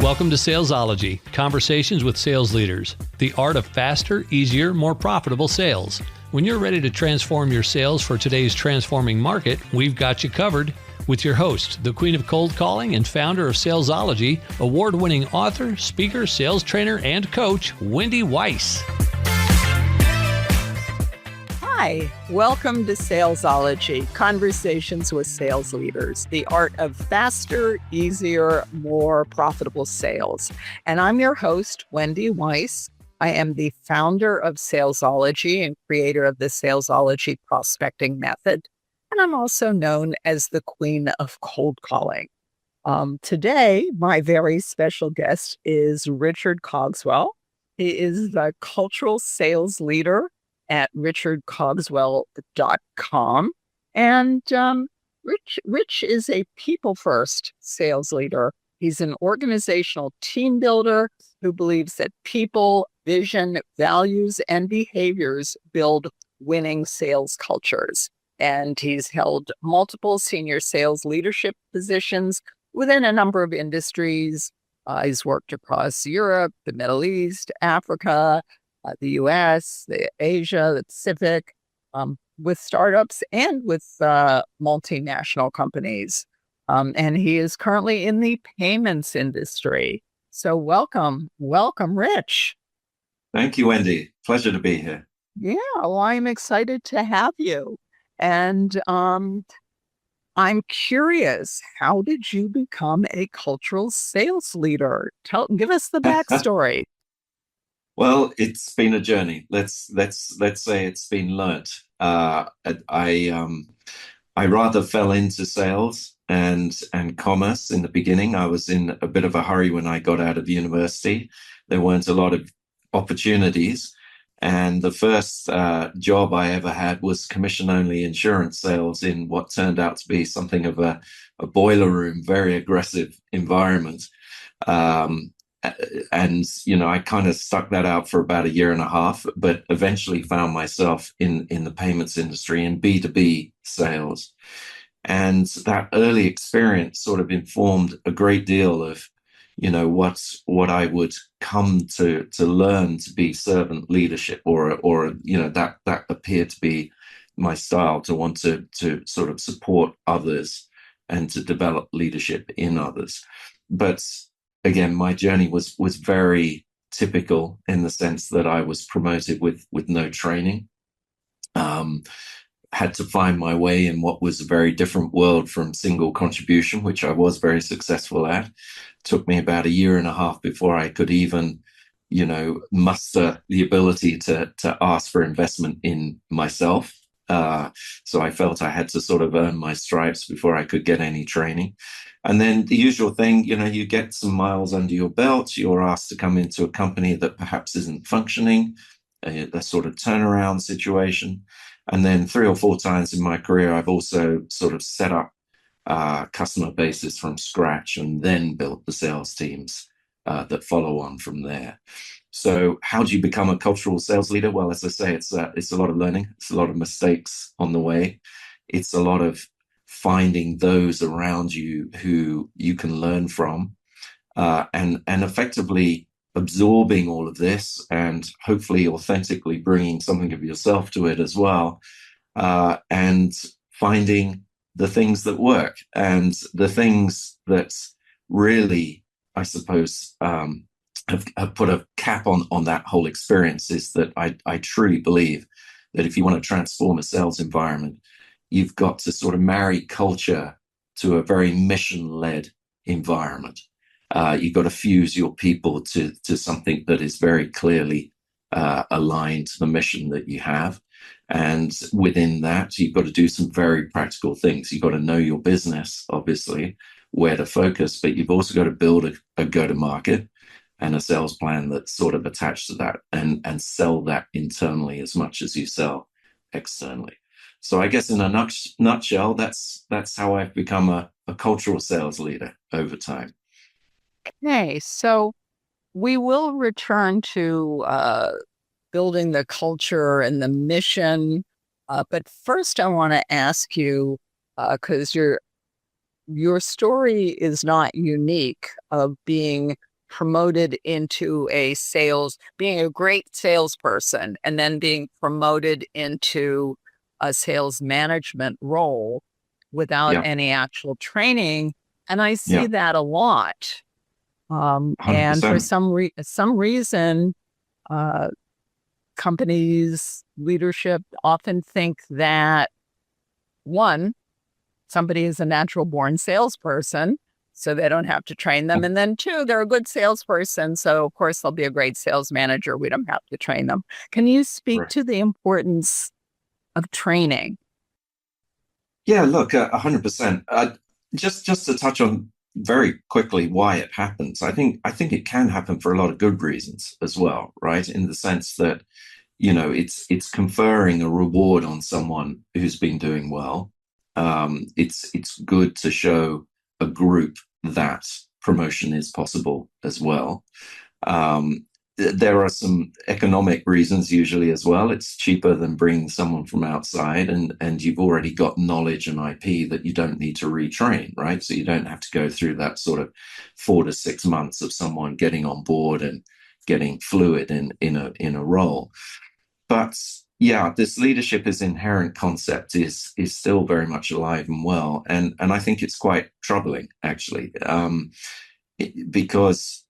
Welcome to Salesology, conversations with sales leaders, the art of faster, easier, more profitable sales. When you're ready to transform your sales for today's transforming market, we've got you covered with your host, the queen of cold calling and founder of Salesology, award-winning author, speaker, sales trainer, and coach, Wendy Weiss. Hi, welcome to Salesology, conversations with sales leaders, the art of faster, easier, more profitable sales. And I'm your host, Wendy Weiss. I am the founder of Salesology and creator of the Salesology prospecting method. And I'm also known as the queen of cold calling. Today, my very special guest is Richard Cogswell. He is the cultural sales leader at richardcogswell.com. And Rich is a people-first sales leader. He's an organizational team builder who believes that people, vision, values, and behaviors build winning sales cultures. And he's held multiple senior sales leadership positions within a number of industries. He's worked across Europe, the Middle East, Africa, the US, the Asia, the Pacific, with startups and with multinational companies. And he is currently in the payments industry. So welcome, Rich. Thank you, Wendy. Pleasure to be here. Yeah, well, I'm excited to have you. And I'm curious, how did you become a cultural sales leader? Give us the backstory. Well, it's been a journey. Let's say it's been learnt. I rather fell into sales and commerce in the beginning. I was in a bit of a hurry when I got out of university. There weren't a lot of opportunities, and the first job I ever had was commission-only insurance sales in what turned out to be something of a boiler room, very aggressive environment. And, I kind of stuck that out for about a year and a half, but eventually found myself in the payments industry in B2B sales. And that early experience sort of informed a great deal of, what I would come to learn to be servant leadership or that appeared to be my style, to want to sort of support others and to develop leadership in others. But again, my journey was very typical in the sense that I was promoted with no training. Had to find my way in what was a very different world from single contribution, which I was very successful at. Took me about a year and a half before I could even, muster the ability to ask for investment in myself. So I felt I had to sort of earn my stripes before I could get any training. And then the usual thing, you get some miles under your belt, you're asked to come into a company that perhaps isn't functioning, a sort of turnaround situation. And then 3 or 4 times in my career, I've also sort of set up customer bases from scratch and then built the sales teams that follow on from there. So how do you become a cultural sales leader? Well, as I say, it's a lot of learning. It's a lot of mistakes on the way. It's a lot of finding those around you who you can learn from, and effectively absorbing all of this and hopefully authentically bringing something of yourself to it as well, and finding the things that work and the things that really, I suppose, have put a cap on that whole experience is that I truly believe that if you want to transform a sales environment, you've got to sort of marry culture to a very mission-led environment. You've got to fuse your people to something that is very clearly aligned to the mission that you have. And within that, you've got to do some very practical things. You've got to know your business, obviously, where to focus, but you've also got to build a go-to-market and a sales plan that's sort of attached to that and sell that internally as much as you sell externally. So I guess in a nutshell, that's how I've become a cultural sales leader over time. Okay, so we will return to building the culture and the mission. But first, I want to ask you, because your story is not unique, of being promoted into being a great salesperson, and then being promoted into a sales management role without Yeah. any actual training. And I see Yeah. that a lot. And for 100%. some reason, uh, companies leadership often think that, one, somebody is a natural born salesperson, so they don't have to train them. And then two, they're a good salesperson, so of course they'll be a great sales manager. We don't have to train them. Can you speak Right. to the importance of training? Yeah, look, 100%. Just to touch on very quickly why it happens. I think it can happen for a lot of good reasons as well, right? In the sense that, it's conferring a reward on someone who's been doing well. It's good to show a group that promotion is possible as well. Um, there are some economic reasons usually as well. It's cheaper than bringing someone from outside, and you've already got knowledge and IP that you don't need to retrain, right? So you don't have to go through that sort of 4 to 6 months of someone getting on board and getting fluid in a role. But yeah, this leadership is inherent concept is still very much alive and well, and I think it's quite troubling actually, because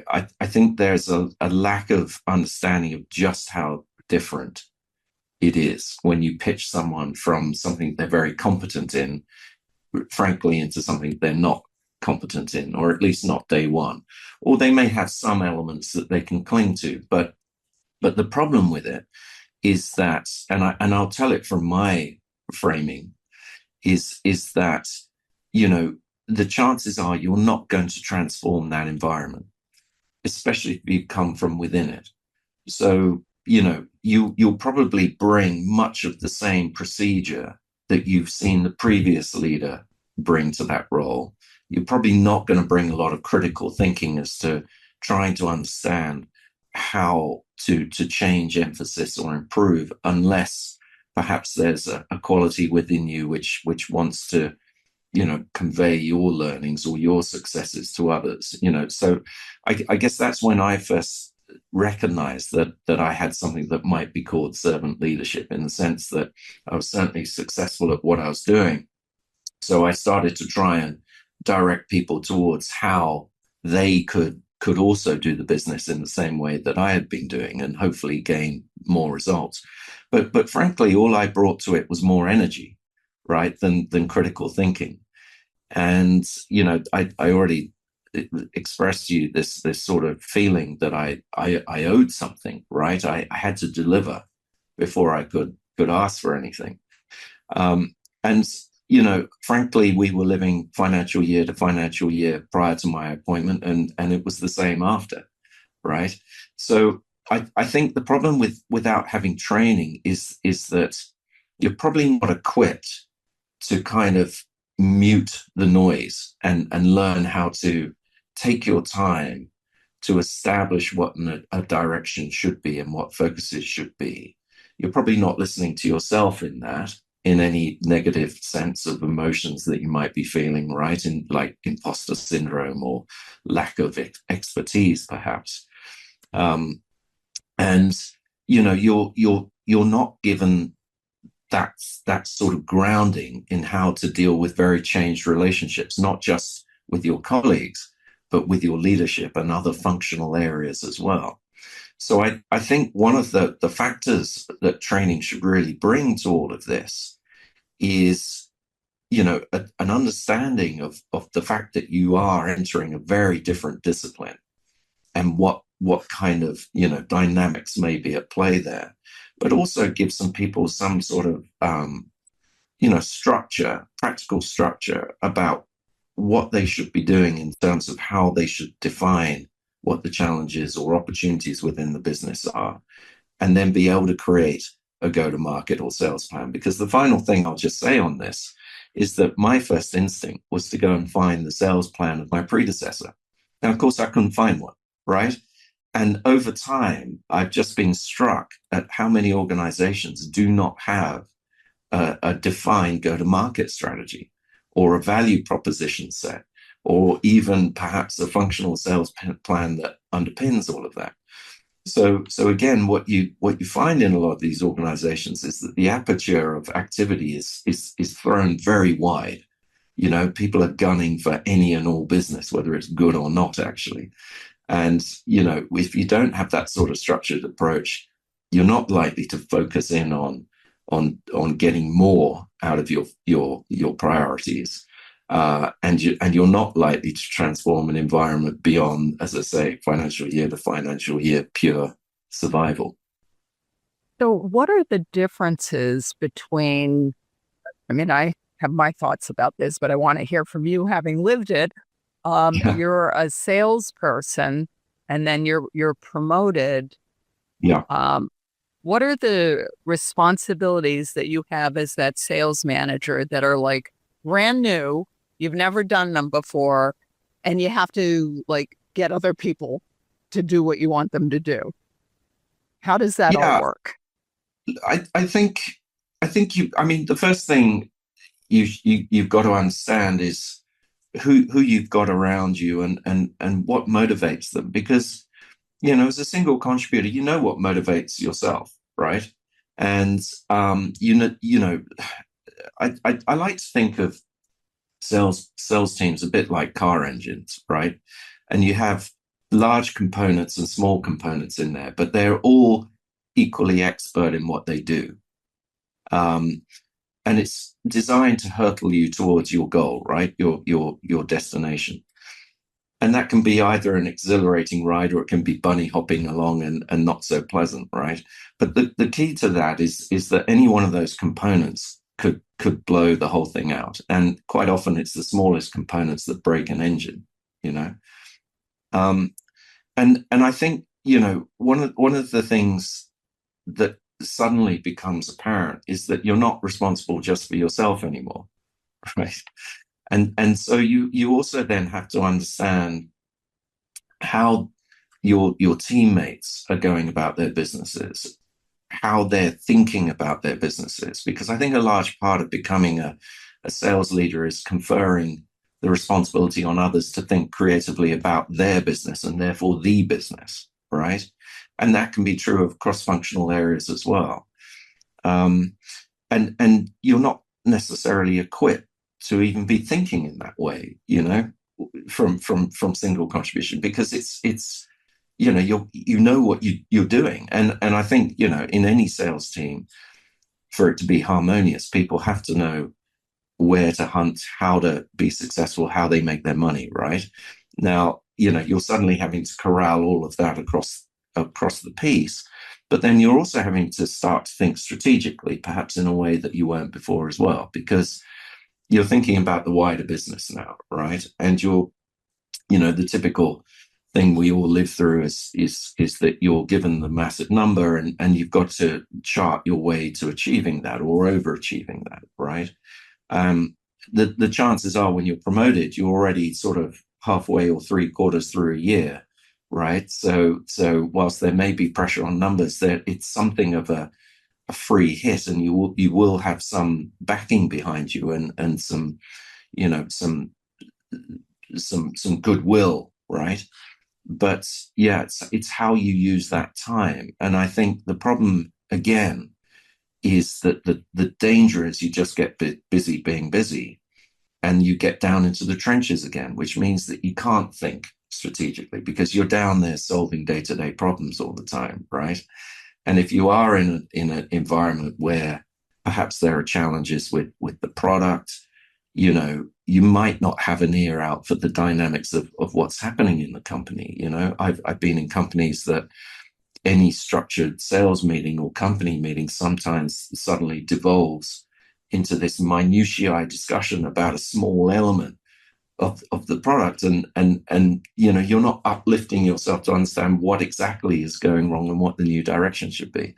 I think there's a lack of understanding of just how different it is when you pitch someone from something they're very competent in, frankly, into something they're not competent in, or at least not day one. Or they may have some elements that they can cling to, but the problem with it is that, and I'll tell it from my framing, is that, the chances are you're not going to transform that environment, especially if you come from within it. So, you'll probably bring much of the same procedure that you've seen the previous leader bring to that role. You're probably not going to bring a lot of critical thinking as to trying to understand how to change emphasis or improve, unless perhaps there's a quality within you which wants to convey your learnings or your successes to others. So I guess that's when I first recognized that I had something that might be called servant leadership, in the sense that I was certainly successful at what I was doing. So I started to try and direct people towards how they could also do the business in the same way that I had been doing, and hopefully gain more results. But frankly, all I brought to it was more energy, right, than critical thinking. And I already expressed to you this sort of feeling that I owed something, right? I had to deliver before I could ask for anything. And frankly, we were living financial year to financial year prior to my appointment, and it was the same after, right? So I think the problem without having training is that you're probably not equipped to kind of mute the noise and learn how to take your time to establish what a direction should be and what focuses should be. You're probably not listening to yourself in that, in any negative sense of emotions that you might be feeling, right? In like imposter syndrome or lack of expertise, perhaps. And you're not given that sort of grounding in how to deal with very changed relationships, not just with your colleagues, but with your leadership and other functional areas as well. So I think one of the factors that training should really bring to all of this is, an understanding of the fact that you are entering a very different discipline, and what kind of, dynamics may be at play there, but also give some people some sort of, structure, practical structure about what they should be doing in terms of how they should define what the challenges or opportunities within the business are, and then be able to create a go-to-market or sales plan. Because the final thing I'll just say on this is that my first instinct was to go and find the sales plan of my predecessor. Now, of course, I couldn't find one, right? And over time, I've just been struck at how many organizations do not have a defined go-to-market strategy or a value proposition set or even perhaps a functional sales plan that underpins all of that. So again, what you find in a lot of these organizations is that the aperture of activity is thrown very wide. People are gunning for any and all business, whether it's good or not, actually. And if you don't have that sort of structured approach, you're not likely to focus in on getting more out of your priorities. And you're not likely to transform an environment beyond, as I say, financial year to financial year, pure survival. So, what are the differences between? I mean, I have my thoughts about this, but I want to hear from you, having lived it. Yeah. You're a salesperson, and then you're promoted. Yeah. What are the responsibilities that you have as that sales manager that are like brand new? You've never done them before, and you have to like get other people to do what you want them to do. How does that all Yeah. work? I think I mean, the first thing you've got to understand is who you've got around you and what motivates them. Because, as a single contributor, you know what motivates yourself, right? And I like to think of sales teams a bit like car engines, right? And you have large components and small components in there, but they're all equally expert in what they do. And it's designed to hurtle you towards your goal, right? Your destination. And that can be either an exhilarating ride, or it can be bunny hopping along and not so pleasant, right? But the key to that is that any one of those components could blow the whole thing out. And quite often it's the smallest components that break an engine, you know. And I think, one of the things that suddenly becomes apparent is that you're not responsible just for yourself anymore, right? And so you also then have to understand how your teammates are going about their businesses, how they're thinking about their businesses, because I think a large part of becoming a sales leader is conferring the responsibility on others to think creatively about their business and therefore the business, right? And that can be true of cross-functional areas as well. And you're not necessarily equipped to even be thinking in that way, from single contribution, because it's you know what you're doing. And I think, in any sales team, for it to be harmonious, people have to know where to hunt, how to be successful, how they make their money, right? Now, you're suddenly having to corral all of that across the piece, but then you're also having to start to think strategically, perhaps in a way that you weren't before as well, because you're thinking about the wider business now, right? And the typical thing we all live through is that you're given the massive number and you've got to chart your way to achieving that or overachieving that, right? The chances are when you're promoted, you're already sort of halfway or 3/4 through a year, right? So whilst there may be pressure on numbers, it's something of a free hit, and you will have some backing behind you and some some goodwill, right? But yeah, it's how you use that time. And I think the problem again is that the danger is you just get busy being busy, and you get down into the trenches again, which means that you can't think strategically because you're down there solving day-to-day problems all the time, right? And if you are in an environment where perhaps there are challenges with the product, you might not have an ear out for the dynamics of what's happening in the company. I've been in companies that any structured sales meeting or company meeting sometimes suddenly devolves into this minutiae discussion about a small element of the product, and you're not uplifting yourself to understand what exactly is going wrong and what the new direction should be.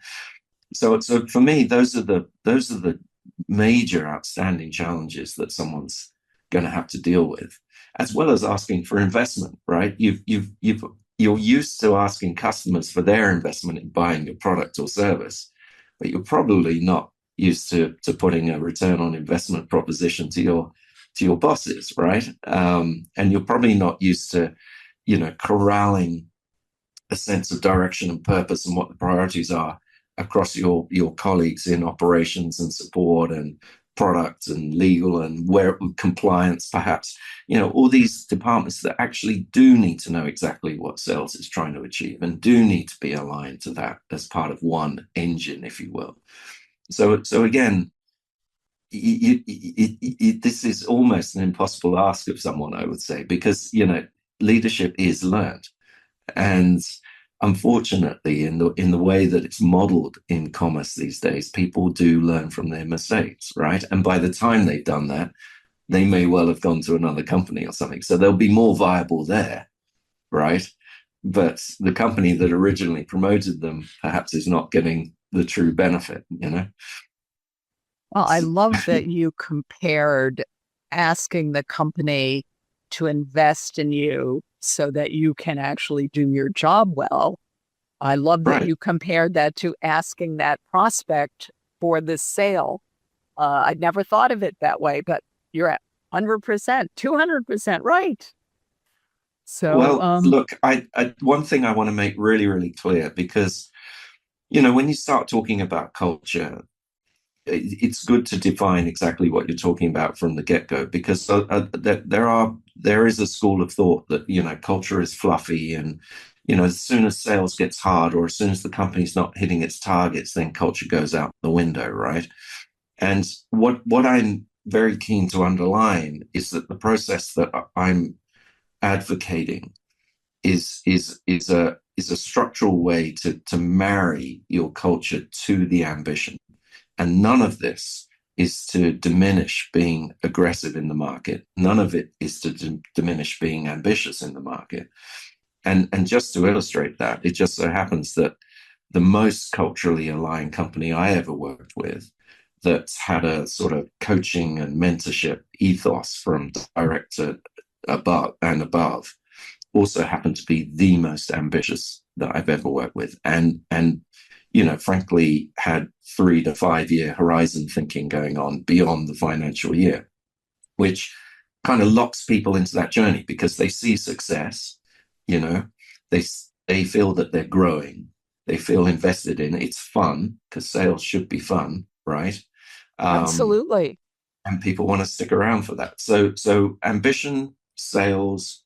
So for me, those are the major outstanding challenges that someone's going to have to deal with, as well as asking for investment, right? You're used to asking customers for their investment in buying your product or service, but you're probably not used to putting a return on investment proposition to to your bosses, right? And you're probably not used to, corralling a sense of direction and purpose and what the priorities are across your colleagues in operations and support and product and legal and where compliance, perhaps, all these departments that actually do need to know exactly what sales is trying to achieve and do need to be aligned to that as part of one engine, if you will. So again, this is almost an impossible ask of someone, I would say, because leadership is learned, and unfortunately, in the way that it's modeled in commerce these days, people do learn from their mistakes, right? And by the time they've done that, they may well have gone to another company or something, so they'll be more viable there, right? But the company that originally promoted them perhaps is not getting the true benefit. Well, I love that you compared asking the company to invest in you so that you can actually do your job well. I love that you compared that to asking that prospect for the sale. I'd never thought of it that way, but you're at 100%, 200% right. So, well, look, one thing I want to make really, really clear, because, when you start talking about culture, it's good to define exactly what you're talking about from the get-go, because there is a school of thought that culture is fluffy, and as soon as sales gets hard, or as soon as the company's not hitting its targets, then culture goes out the window, right? And what I'm very keen to underline is that the process that I'm advocating is a structural way to marry your culture to the ambition. And none of this is to diminish being aggressive in the market. None of it is to diminish being ambitious in the market. And just to illustrate that, it just so happens that the most culturally aligned company I ever worked with, that's had a sort of coaching and mentorship ethos from director above, also happened to be the most ambitious that I've ever worked with. And frankly, had 3 to 5 year horizon thinking going on beyond the financial year, which kind of locks people into that journey because they see success, they feel that they're growing, they feel invested in it. It's fun, because sales should be fun, right? absolutely. And people want to stick around for that. So ambition, sales,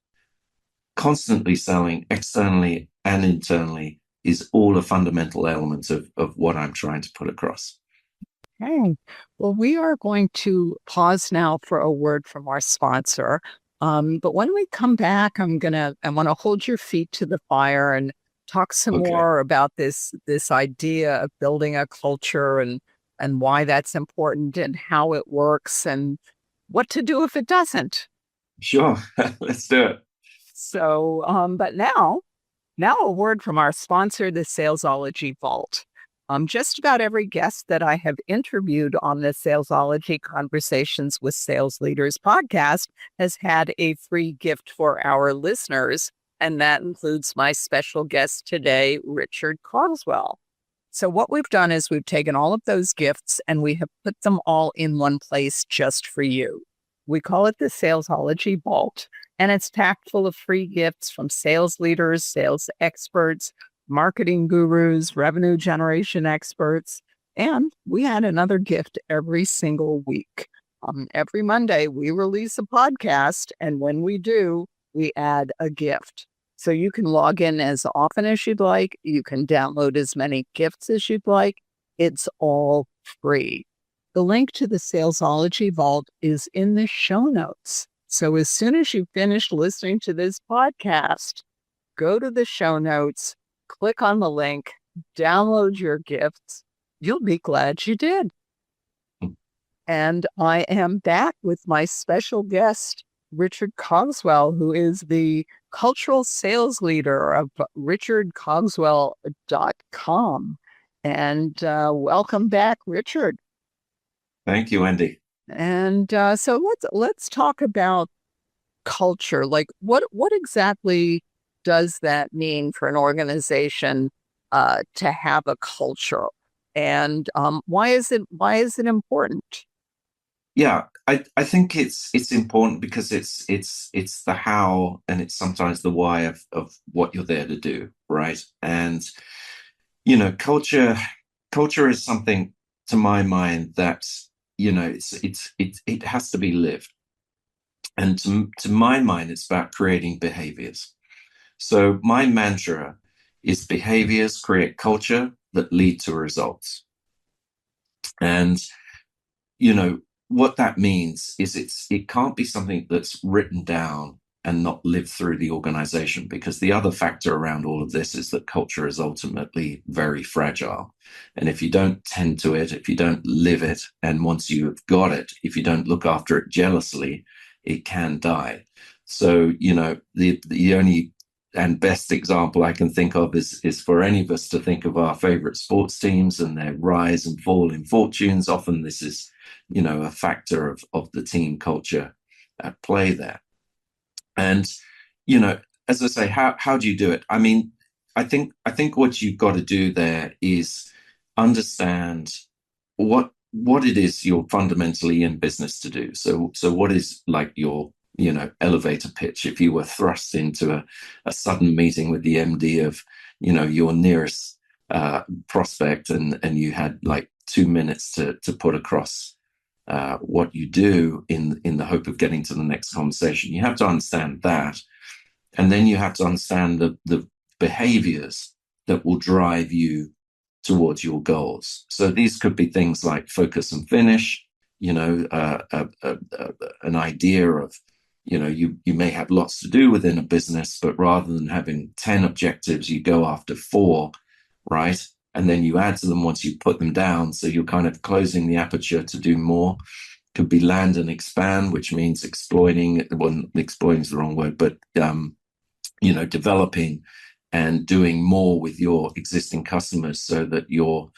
constantly selling externally and internally is all a fundamental element of what I'm trying to put across. Okay. Well, we are going to pause now for a word from our sponsor. But when we come back, I want to hold your feet to the fire and talk some more about this idea of building a culture and why that's important and how it works and what to do if it doesn't. Sure. Let's do it. So, but now a word from our sponsor, the Salesology Vault. Just about every guest that I have interviewed on the Salesology Conversations with Sales Leaders podcast has had a free gift for our listeners, and that includes my special guest today, Richard Cogswell. So what we've done is we've taken all of those gifts and we have put them all in one place just for you. We call it the Salesology Vault, and it's packed full of free gifts from sales leaders, sales experts, marketing gurus, revenue generation experts, and we add another gift every single week. Every Monday, we release a podcast, and when we do, we add a gift. So you can log in as often as you'd like. You can download as many gifts as you'd like. It's all free. The link to the Salesology Vault is in the show notes. So as soon as you finish listening to this podcast, go to the show notes, click on the link, download your gifts. You'll be glad you did. And I am back with my special guest, Richard Cogswell, who is the cultural sales leader of richardcogswell.com. And welcome back, Richard. Thank you, Andy. And so let's talk about culture. Like what exactly does that mean for an organization to have a culture, and why is it important? Yeah, I think it's important because it's the how and it's sometimes the why of what you're there to do, right? And culture is something to my mind that it has to be lived. And to my mind, it's about creating behaviors. So my mantra is behaviors create culture that lead to results. And you know what that means is it can't be something that's written down and not lived through the organization, because the other factor around all of this is that culture is ultimately very fragile. And if you don't tend to it, if you don't live it, and once you've got it, if you don't look after it jealously, it can die. So the only and best example I can think of is for any of us to think of our favorite sports teams and their rise and fall in fortunes. Often this is a factor of the team culture at play there. And, as I say, how do you do it? I mean, I think what you've got to do there is understand what it is you're fundamentally in business to do. So what is like your elevator pitch if you were thrust into a sudden meeting with the MD of your nearest prospect, and you had like 2 minutes to put across what you do in the hope of getting to the next conversation. You have to understand that, and then you have to understand the behaviors that will drive you towards your goals. So these could be things like focus and finish. An idea of you may have lots to do within a business, but rather than having 10 objectives, you go after 4, right? And then you add to them once you put them down. So you're kind of closing the aperture to do more. Could be land and expand, which means exploiting. Well, exploiting is the wrong word, but developing and doing more with your existing customers so that you're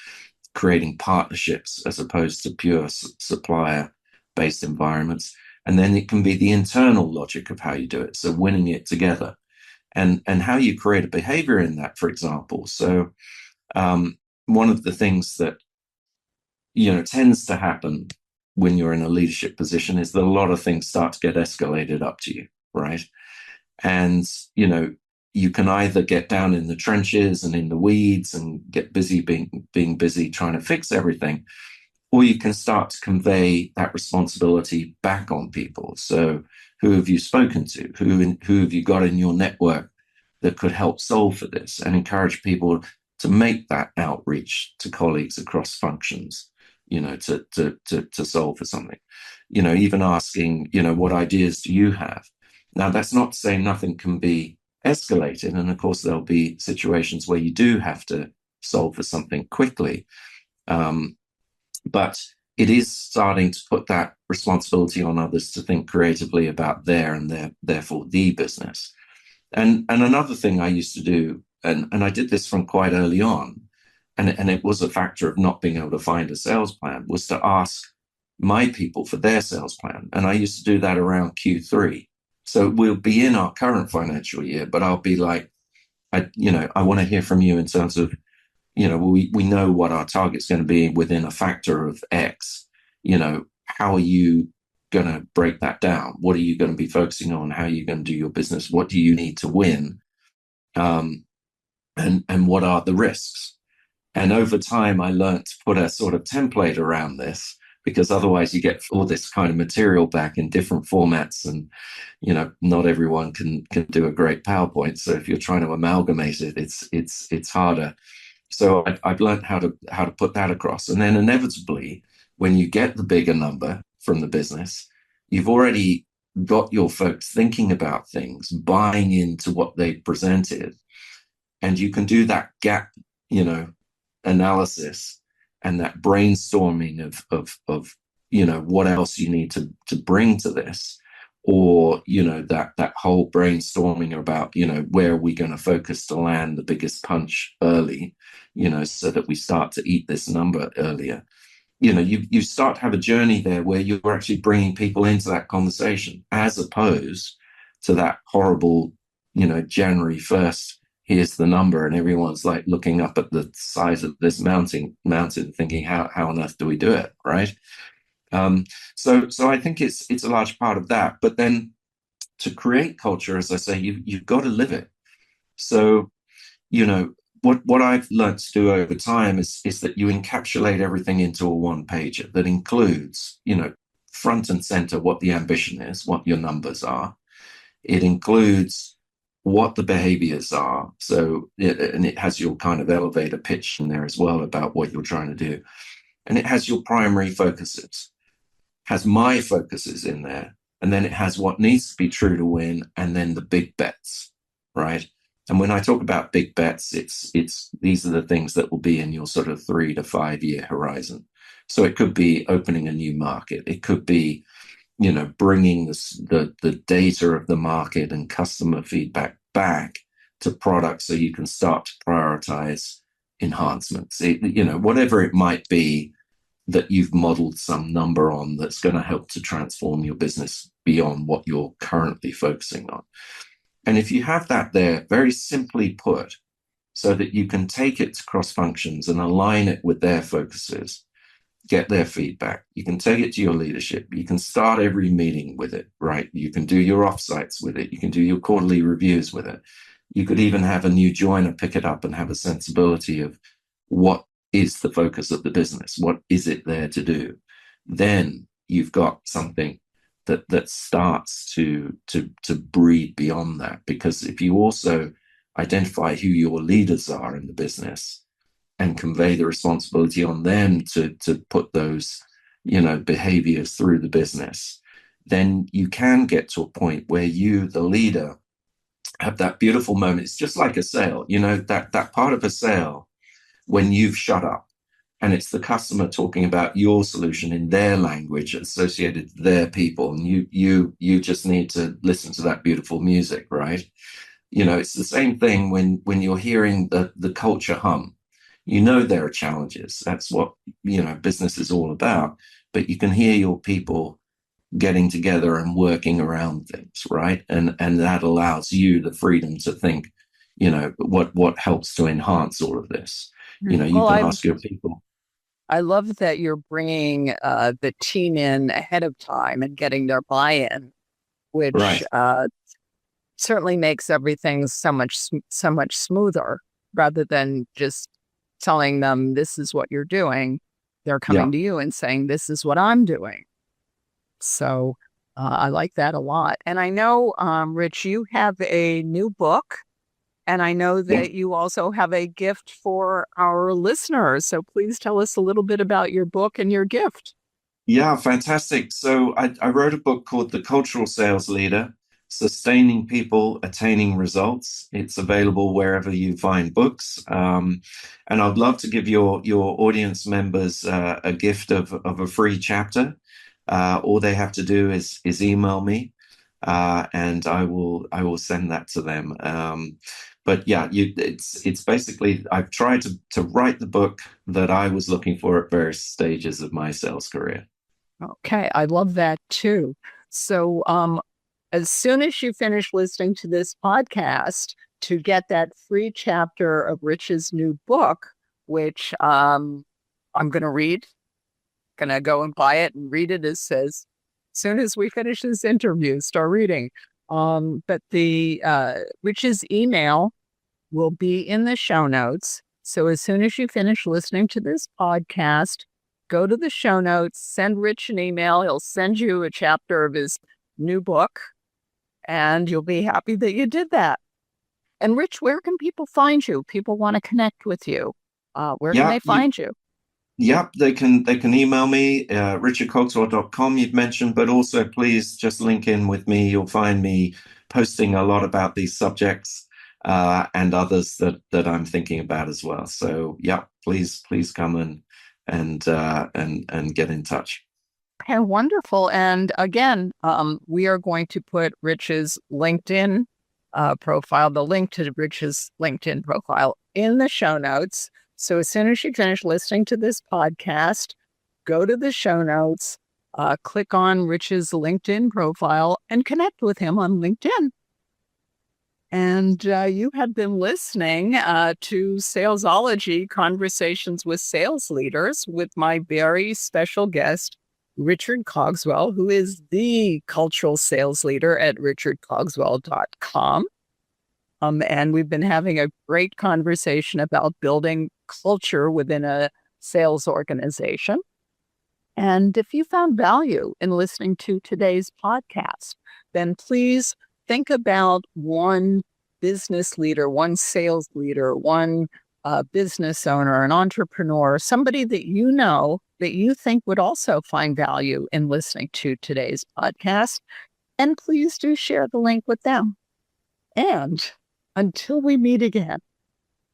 creating partnerships as opposed to pure supplier-based environments. And then it can be the internal logic of how you do it. So winning it together, and how you create a behavior in that, for example. So one of the things that tends to happen when you're in a leadership position is that a lot of things start to get escalated up to you, right? And you can either get down in the trenches and in the weeds and get busy being busy trying to fix everything, or you can start to convey that responsibility back on people. So who have you spoken to? Who have you got in your network that could help solve for this, and encourage people to make that outreach to colleagues across functions, to solve for something. Even asking, what ideas do you have? Now, that's not to say nothing can be escalated. And of course, there'll be situations where you do have to solve for something quickly. But it is starting to put that responsibility on others to think creatively about their and therefore the business. And another thing I used to do, and I did this from quite early on, and it was a factor of not being able to find a sales plan, was to ask my people for their sales plan. And I used to do that around Q3. So we'll be in our current financial year, but I'll be like, I want to hear from you in terms of, we know what our target's going to be within a factor of X. How are you going to break that down? What are you going to be focusing on? How are you going to do your business? What do you need to win? And what are the risks? And over time, I learned to put a sort of template around this, because otherwise you get all this kind of material back in different formats, and not everyone can do a great PowerPoint. So if you're trying to amalgamate it, it's harder. So I've learned how to put that across, and then inevitably, when you get the bigger number from the business, you've already got your folks thinking about things, buying into what they presented, and you can do that gap, analysis and that brainstorming of what else you need to bring to this, or that whole brainstorming about where are we going to focus to land the biggest punch early, so that we start to eat this number earlier. You start to have a journey there where you're actually bringing people into that conversation, as opposed to that horrible January 1st, here's the number, and everyone's like looking up at the size of this mountain thinking, how on earth do we do it, right? So I think it's a large part of that. But then to create culture, as I say, you've got to live it. So, you know, what I've learned to do over time is that you encapsulate everything into a one pager that includes, front and center what the ambition is, what your numbers are. It includes what the behaviors are. And it has your kind of elevator pitch in there as well about what you're trying to do. And it has your primary focuses, has my focuses in there. And then it has what needs to be true to win, and then the big bets, right? And when I talk about big bets, it's these are the things that will be in your sort of 3 to 5 year horizon. So it could be opening a new market. It could be, bringing the data of the market and customer feedback back to products so you can start to prioritize enhancements. Whatever it might be that you've modeled some number on that's going to help to transform your business beyond what you're currently focusing on. And if you have that there, very simply put, so that you can take it to cross functions and align it with their focuses, get their feedback. You can take it to your leadership. You can start every meeting with it, right? You can do your offsites with it. You can do your quarterly reviews with it. You could even have a new joiner pick it up and have a sensibility of what is the focus of the business? What is it there to do? Then you've got something that starts to breed beyond that. Because if you also identify who your leaders are in the business and convey the responsibility on them to put those, behaviors through the business, then you can get to a point where you, the leader, have that beautiful moment. It's just like a sale, that part of a sale when you've shut up and it's the customer talking about your solution in their language associated to their people, and you just need to listen to that beautiful music, right? It's the same thing when you're hearing the culture hum. There are challenges. That's what business is all about. But you can hear your people getting together and working around things, right? And that allows you the freedom to think, what helps to enhance all of this. You can ask your people. I love that you're bringing the team in ahead of time and getting their buy-in, which Right. Certainly makes everything so much smoother, rather than just telling them this is what you're doing. They're coming Yeah. to you and saying, this is what I'm doing. So I like that a lot. And I know, Rich, you have a new book. And I know that you also have a gift for our listeners. So please tell us a little bit about your book and your gift. Yeah, fantastic. So I wrote a book called The Cultural Sales Leader, Sustaining People, Attaining Results. It's available wherever you find books. And I'd love to give your audience members a gift of a free chapter. All they have to do is email me, and I will send that to them. But yeah, it's basically, I've tried to write the book that I was looking for at various stages of my sales career. Okay, I love that too. So as soon as you finish listening to this podcast, to get that free chapter of Rich's new book, which I'm going to read, going to go and buy it and read it as soon as we finish this interview, start reading. But the Rich's email will be in the show notes. So as soon as you finish listening to this podcast, go to the show notes, send Rich an email. He'll send you a chapter of his new book, and you'll be happy that you did that. And Rich, where can people find you? People want to connect with you. Where can they find you? Yep, they can email me, richardcogswell.com you've mentioned, but also please just link in with me. You'll find me posting a lot about these subjects and others that I'm thinking about as well. So yeah, please come and get in touch. Okay, wonderful. And again, we are going to put Rich's LinkedIn profile, the link to Rich's LinkedIn profile in the show notes. So as soon as you finish listening to this podcast, go to the show notes, click on Rich's LinkedIn profile, and connect with him on LinkedIn. And you have been listening to Salesology, Conversations with Sales Leaders, with my very special guest, Richard Cogswell, who is the cultural sales leader at richardcogswell.com. And we've been having a great conversation about building culture within a sales organization. And if you found value in listening to today's podcast, then please think about one business leader, one sales leader, one business owner, an entrepreneur, somebody that you know that you think would also find value in listening to today's podcast. And please do share the link with them. And until we meet again,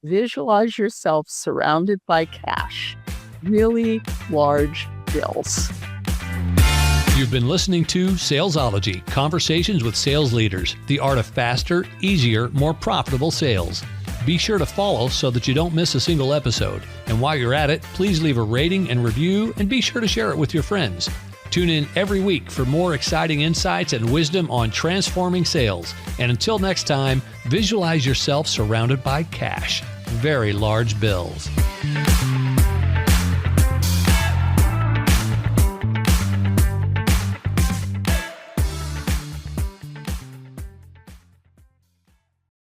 visualize yourself surrounded by cash, really large bills. You've been listening to Salesology, Conversations with Sales Leaders, the art of faster, easier, more profitable sales. Be sure to follow so that you don't miss a single episode. And while you're at it, please leave a rating and review, and be sure to share it with your friends. Tune in every week for more exciting insights and wisdom on transforming sales. And until next time, visualize yourself surrounded by cash, very large bills.